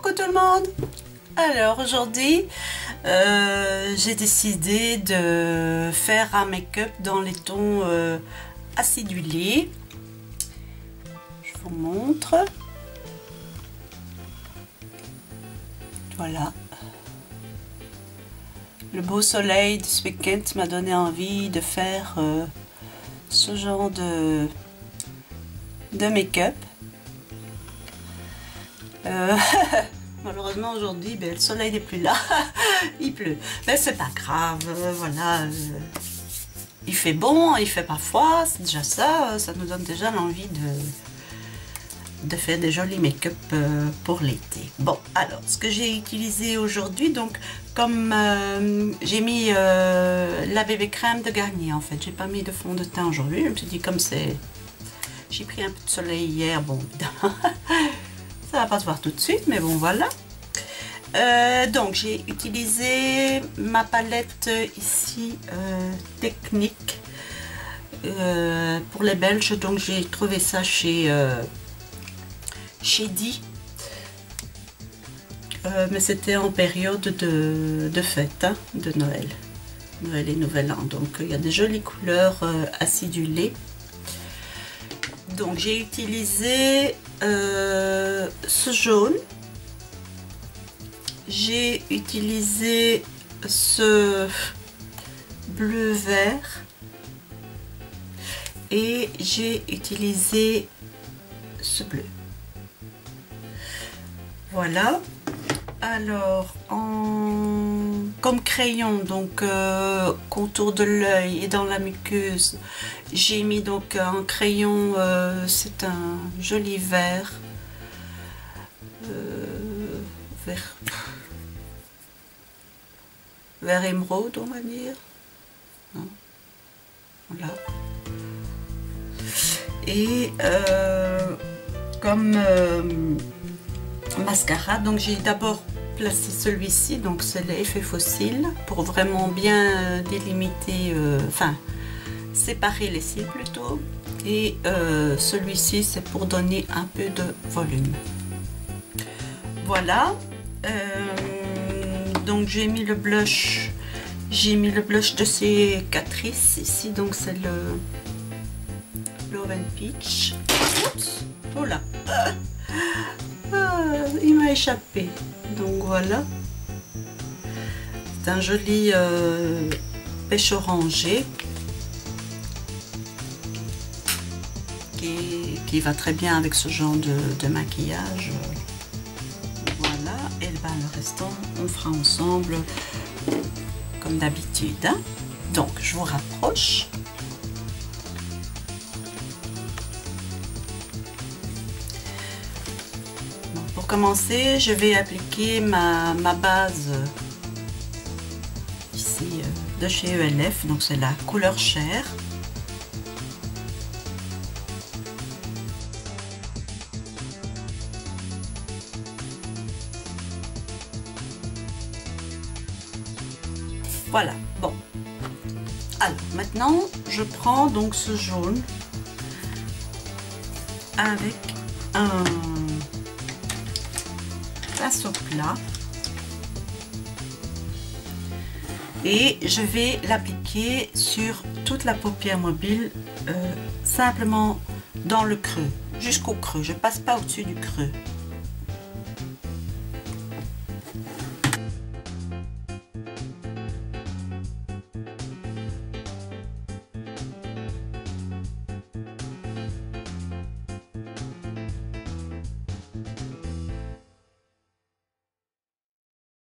Coucou tout le monde. Alors aujourd'hui j'ai décidé de faire un make-up dans les tons acidulés. Je vous montre. Voilà. Le beau soleil de ce week-end m'a donné envie de faire ce genre de make-up. Malheureusement aujourd'hui le soleil n'est plus là, il pleut, mais c'est pas grave, voilà, il fait bon, il fait pas froid, c'est déjà ça, ça nous donne déjà l'envie de faire des jolis make-up pour l'été. Bon, alors ce que j'ai utilisé aujourd'hui, donc comme j'ai mis la bébé crème de Garnier, en fait j'ai pas mis de fond de teint aujourd'hui, je me suis dit comme c'est, j'ai pris un peu de soleil hier, bon évidemment ça va pas se voir tout de suite, mais bon voilà. Donc j'ai utilisé ma palette ici technique pour les Belges, donc j'ai trouvé ça chez Di, mais c'était en période de fête, hein, de Noël et Nouvel An, donc il y a des jolies couleurs acidulées. Donc j'ai utilisé ce jaune, j'ai utilisé ce bleu vert et j'ai utilisé ce bleu. Voilà. Alors comme crayon, donc contour de l'œil et dans la muqueuse, j'ai mis donc un crayon, c'est un joli vert, vert émeraude on va dire, non. Voilà. Et comme mascara, donc j'ai d'abord placé celui-ci, donc c'est l'effet fossile, pour vraiment bien délimiter, enfin séparer les cils plutôt, et celui-ci c'est pour donner un peu de volume. Voilà. Donc j'ai mis le blush, de chez Catrice ici, donc c'est le Love and Peach. Oups, oh là, il m'a échappé. Donc voilà, c'est un joli pêche orangé qui va très bien avec ce genre de maquillage. Voilà, et ben, le restant on fera ensemble comme d'habitude, hein. Donc je vous rapproche. Bon, pour commencer, je vais appliquer ma base ici de chez ELF, donc c'est la couleur chair. Voilà, bon. Alors maintenant, je prends donc ce jaune avec un pinceau plat et je vais l'appliquer sur toute la paupière mobile, simplement dans le creux, jusqu'au creux. Je passe pas au-dessus du creux.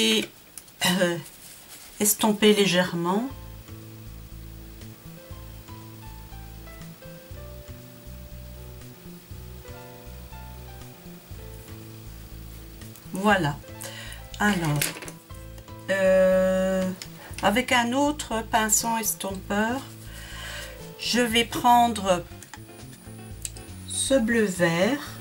Et estomper légèrement. Voilà. Alors avec un autre pinceau estompeur, je vais prendre ce bleu vert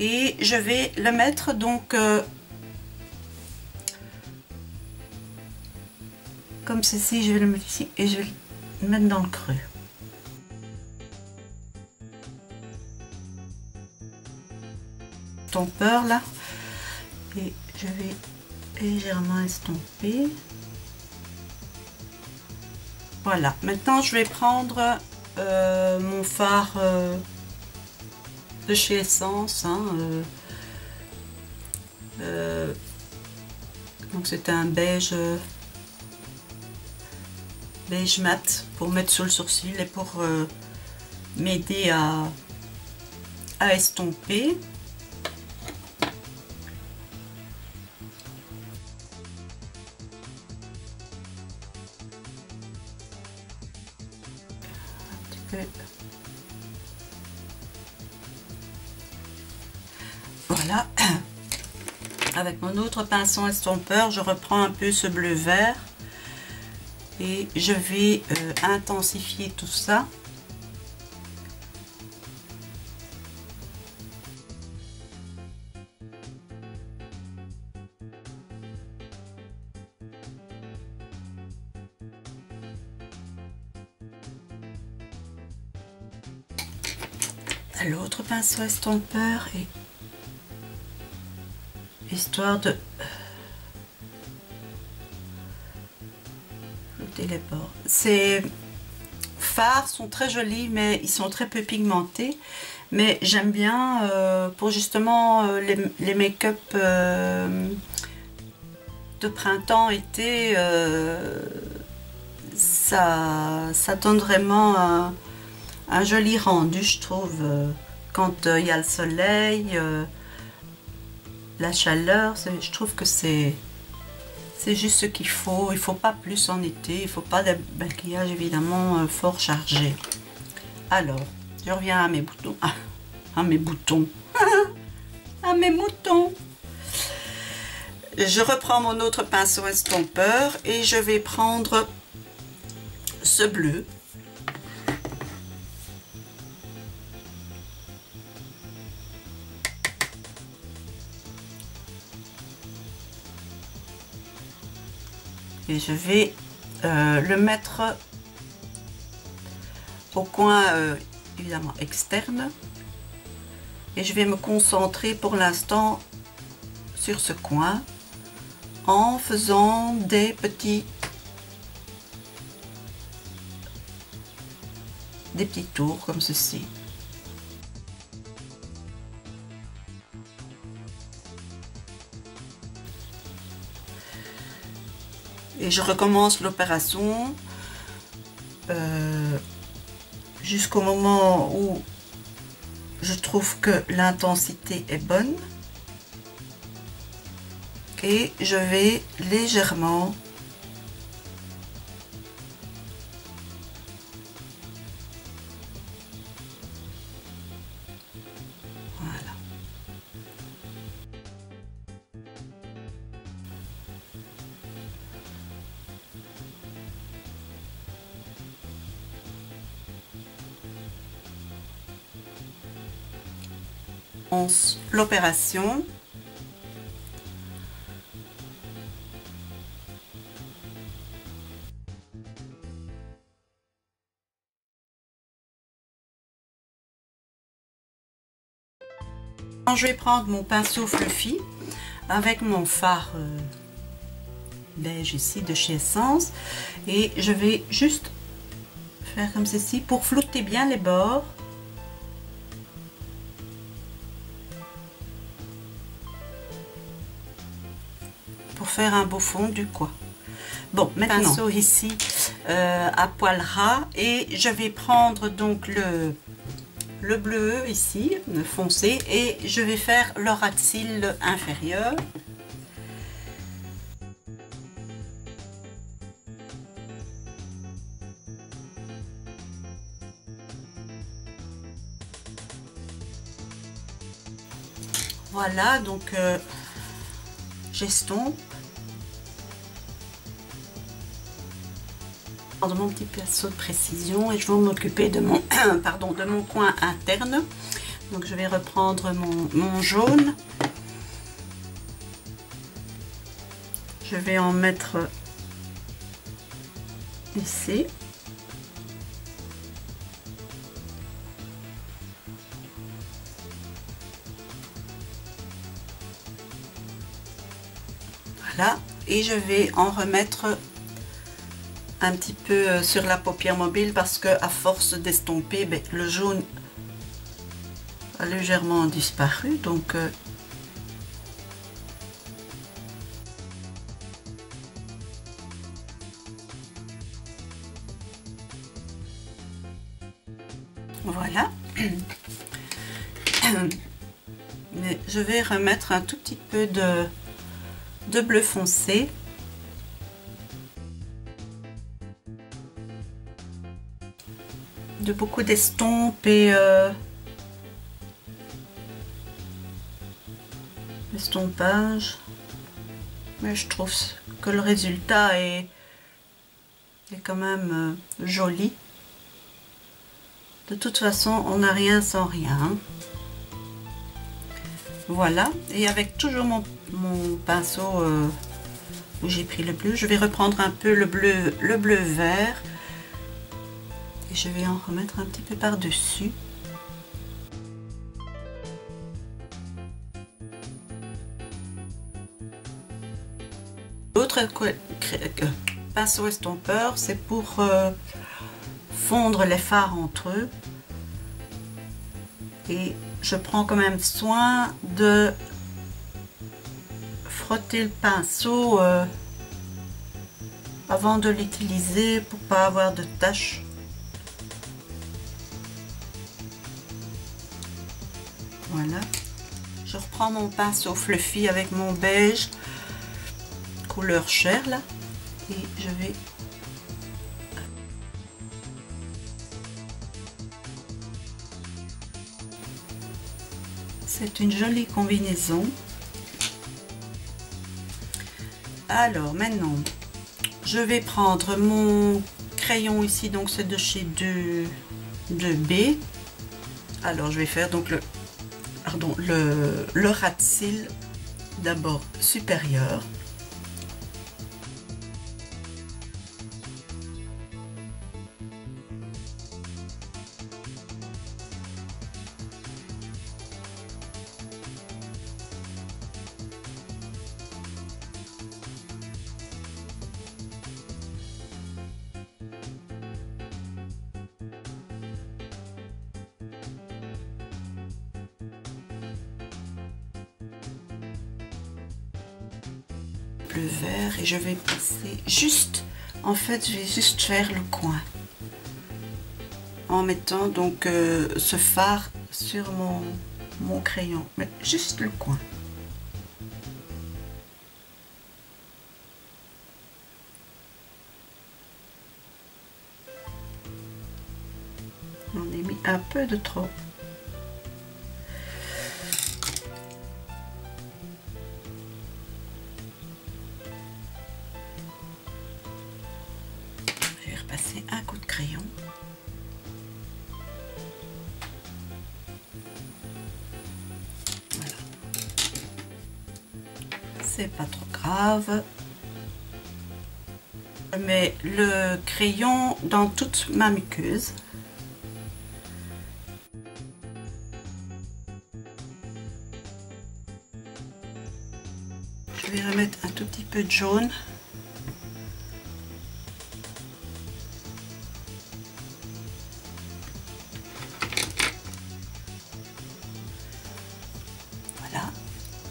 et je vais le mettre donc comme ceci. Je vais le mettre ici et je vais le mettre dans le creux. estompeur là et je vais légèrement estomper. Voilà, maintenant je vais prendre mon fard de chez Essence, hein, donc c'est un beige mat pour mettre sur le sourcil et pour m'aider à estomper. Un petit peu. Voilà. Avec mon autre pinceau estompeur, je reprends un peu ce bleu vert et je vais intensifier tout ça. L'autre pinceau estompeur et histoire de flouter les bords. Ces fards sont très jolis mais ils sont très peu pigmentés, mais j'aime bien pour justement les make-up de printemps été, ça donne vraiment un joli rendu, je trouve, quand il y a le soleil, la chaleur. Je trouve que c'est juste ce qu'il faut. Il faut pas plus en été, il faut pas de maquillage évidemment fort chargé. Alors je reviens à mes boutons, à mes boutons à mes moutons. Je reprends mon autre pinceau estompeur et je vais prendre ce bleu. Et je vais le mettre au coin évidemment externe. Et je vais me concentrer pour l'instant sur ce coin en faisant des petits tours comme ceci. Et je recommence l'opération jusqu'au moment où je trouve que l'intensité est bonne. Et je vais légèrement voilà. L'opération. Je vais prendre mon pinceau Fluffy avec mon fard beige ici de chez Essence et je vais juste faire comme ceci pour flouter bien les bords. Pour faire un beau fondu quoi. Bon, maintenant pinceau ici à poil ras et je vais prendre donc le bleu ici, le foncé, et je vais faire le ras de cils inférieur. Voilà, donc j'estompe. De mon petit pinceau de précision et je vais m'occuper de mon pardon, de mon coin interne. Donc je vais reprendre mon jaune. Je vais en mettre ici. Voilà, et je vais en remettre un petit peu sur la paupière mobile parce que à force d'estomper, ben, le jaune a légèrement disparu, donc voilà. Mais je vais remettre un tout petit peu de bleu foncé. De beaucoup d'estompes et estompage. Mais je trouve que le résultat est quand même joli. De toute façon, on n'a rien sans rien. Voilà, et avec toujours mon pinceau où j'ai pris le bleu, je vais reprendre un peu le bleu vert et je vais en remettre un petit peu par-dessus. L'autre pinceau estompeur, c'est pour fondre les fards entre eux. Et je prends quand même soin de frotter le pinceau avant de l'utiliser pour pas avoir de taches. Voilà. Je reprends mon pinceau fluffy avec mon beige couleur chair là et je vais c'est une jolie combinaison. Alors maintenant, je vais prendre mon crayon ici, donc c'est de chez 2B. Alors je vais faire donc le ras de cils d'abord supérieur. Bleu vert et je vais passer juste, en fait je vais juste faire le coin en mettant donc ce fard sur mon crayon, mais juste le coin. On a mis un peu de trop. Passer un coup de crayon. Voilà. C'est pas trop grave. Je mets le crayon dans toute ma muqueuse. Je vais remettre un tout petit peu de jaune.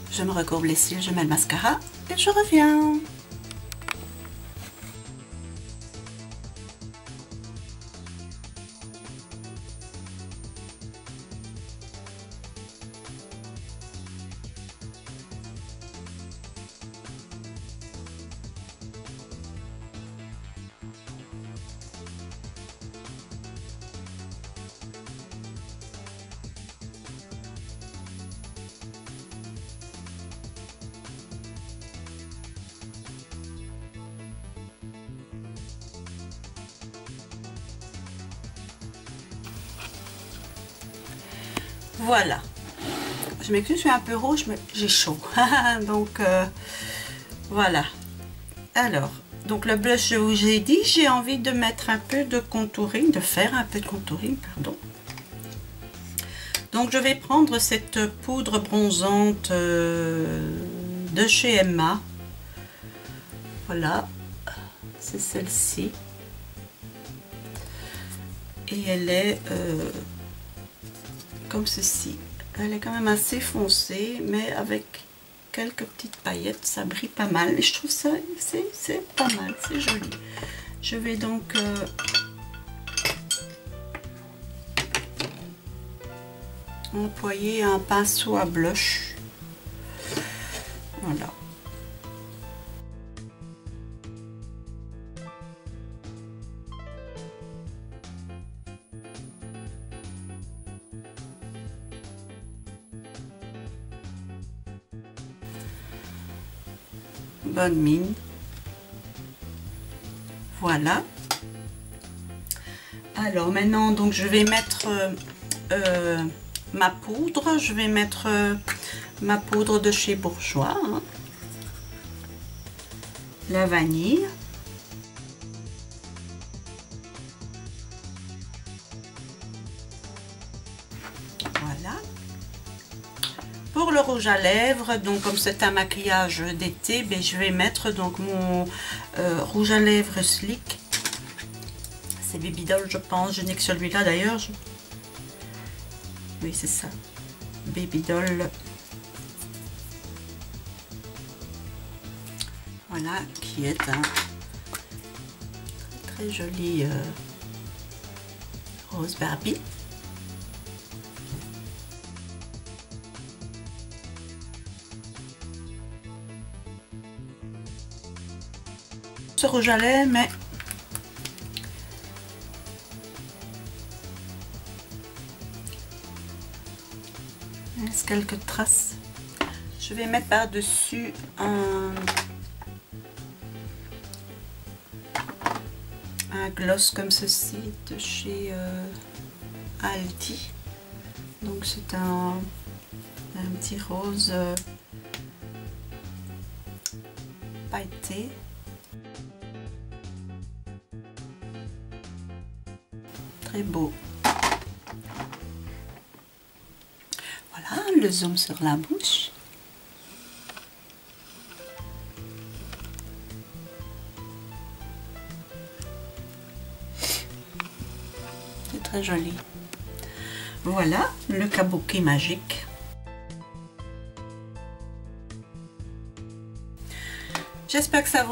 Je me recourbe les cils, je mets le mascara et je reviens. Voilà, je m'excuse, je suis un peu rouge, mais j'ai chaud. Donc voilà. Alors, donc le blush, je vous ai dit, j'ai envie de mettre un peu de contouring, de faire un peu de contouring, pardon. Donc je vais prendre cette poudre bronzante de chez Emma. Voilà, c'est celle-ci. Et elle est comme ceci. Elle est quand même assez foncée, mais avec quelques petites paillettes, ça brille pas mal. Et je trouve ça, c'est pas mal, c'est joli. Je vais donc employer un pinceau à blush. Voilà. Bonne mine. Voilà. Alors maintenant, donc je vais mettre ma poudre. Je vais mettre ma poudre de chez Bourjois, hein. La vanille. Voilà. Pour le rouge à lèvres, donc comme c'est un maquillage d'été, ben, je vais mettre donc mon rouge à lèvres Slick. C'est Baby Doll, je pense. Je n'ai que celui-là d'ailleurs. Oui, c'est ça. Baby Doll. Voilà, qui est un très joli rose Barbie. Ce rouge à lèvres, mais il reste quelques traces. Je vais mettre par-dessus un gloss comme ceci de chez Aldi. Donc c'est un petit rose pailleté. Très beau. Voilà, le zoom sur la bouche. C'est très joli. Voilà, le kabuki magique. J'espère que ça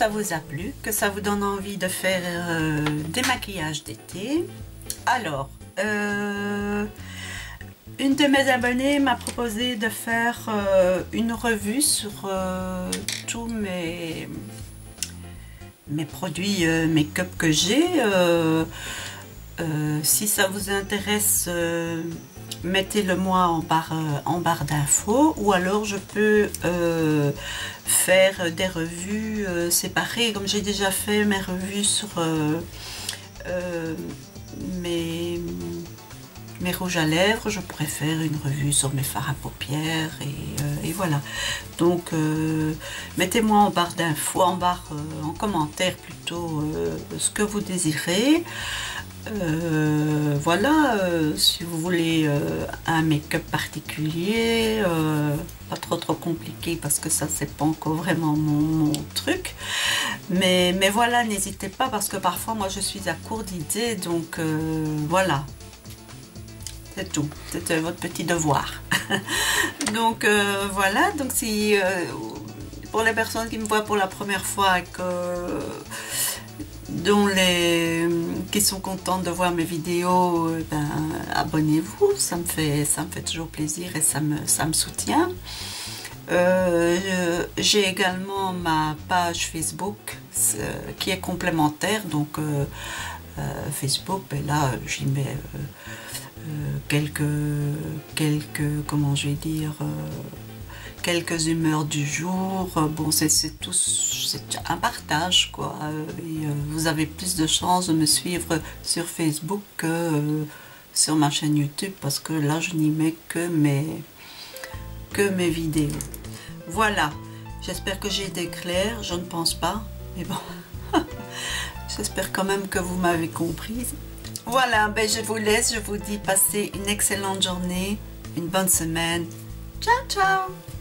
vous a plu, que ça vous donne envie de faire des maquillages d'été. Alors, une de mes abonnées m'a proposé de faire une revue sur tous mes produits make-up que j'ai. Si ça vous intéresse, mettez-le moi en barre d'infos, ou alors je peux faire des revues séparées, comme j'ai déjà fait mes revues sur mes rouges à lèvres. Je pourrais faire une revue sur mes fards à paupières et voilà. Donc mettez-moi en barre d'infos, en commentaire plutôt, ce que vous désirez. Voilà, si vous voulez un make-up particulier, pas trop compliqué, parce que ça c'est pas encore vraiment mon truc, mais voilà, n'hésitez pas, parce que parfois moi je suis à court d'idées, donc voilà, c'est tout, c'était votre petit devoir. Donc voilà, donc si pour les personnes qui me voient pour la première fois, qui sont contentes de voir mes vidéos, ben, abonnez-vous, ça me fait toujours plaisir et ça me soutient. J'ai également ma page Facebook qui est complémentaire, donc Facebook, ben là j'y mets quelques comment je vais dire, quelques humeurs du jour. Bon, c'est un partage, quoi, et vous avez plus de chances de me suivre sur Facebook que sur ma chaîne YouTube, parce que là je n'y mets que mes vidéos. Voilà, j'espère que j'ai été claire, je ne pense pas, mais bon, j'espère quand même que vous m'avez comprise. Voilà, ben je vous laisse, je vous dis passez une excellente journée, une bonne semaine. Ciao, ciao!